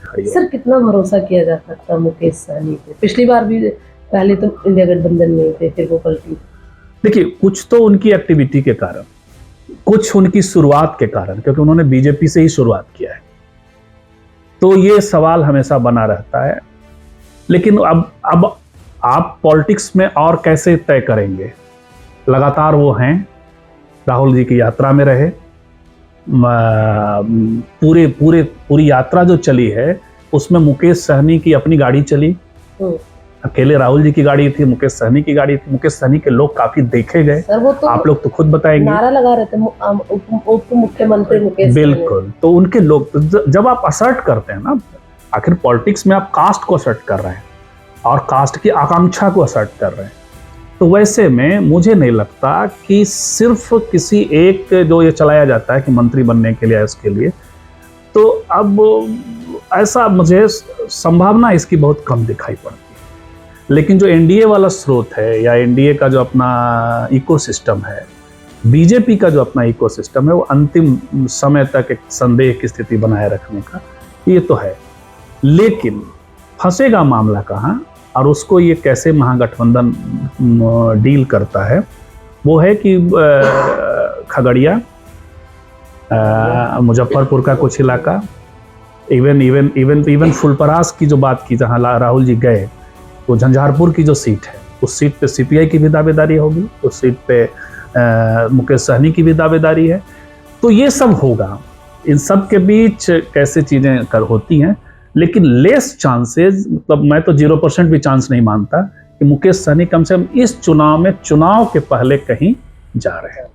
खड़ी हो। सर कितना भरोसा किया जा सकता मुकेश सहनी पे? पिछली बार भी पहले तो इंडिया गठबंधन में थे, फिर वो पलटी। देखिए, कुछ तो उनकी एक्टिविटी के कारण, कुछ उनकी शुरुआत के कारण, क्योंकि उन्होंने बीजेपी से ही शुरुआत किया है, तो ये सवाल हमेशा बना रहता है। लेकिन अब आप पॉलिटिक्स में और कैसे तय करेंगे? लगातार वो हैं, राहुल जी की यात्रा में रहे, पूरी यात्रा जो चली है उसमें मुकेश सहनी की अपनी गाड़ी चली, अकेले राहुल जी की गाड़ी थी, मुकेश सहनी की गाड़ी थी। मुकेश सहनी के लोग काफी देखे गए, वो तो आप लोग तो खुद बताएंगे, नारा लगा रहे थे उप मुख्यमंत्री मुकेश। बिल्कुल, तो उनके लोग, जब आप असर्ट करते हैं ना, आखिर पॉलिटिक्स में आप कास्ट को असर्ट कर रहे हैं और कास्ट की आकांक्षा को असर्ट कर रहे हैं, तो वैसे में मुझे नहीं लगता कि सिर्फ किसी एक जो ये चलाया जाता है कि मंत्री बनने के लिए, इसके लिए, तो अब ऐसा मुझे संभावना इसकी बहुत कम दिखाई पड़ती है। लेकिन जो एनडीए वाला स्रोत है या एनडीए का जो अपना इकोसिस्टम है, बीजेपी का जो अपना इकोसिस्टम है, वो अंतिम समय तक एक संदेह की स्थिति बनाए रखने का ये तो है। लेकिन फंसेगा मामला कहाँ और उसको ये कैसे महागठबंधन डील करता है, वो है कि खगड़िया, मुजफ्फरपुर का कुछ इलाका, इवन फुलपरास की जो बात की जहाँ राहुल जी गए, तो झंझारपुर की जो सीट है, उस सीट पे सीपीआई की भी दावेदारी होगी, उस सीट पे मुकेश सहनी की भी दावेदारी है। तो ये सब होगा, इन सब के बीच कैसे चीज़ें होती हैं। लेकिन लेस चांसेस, मतलब मैं तो 0% भी चांस नहीं मानता कि मुकेश सहनी कम से कम इस चुनाव में, चुनाव के पहले कहीं जा रहे हैं।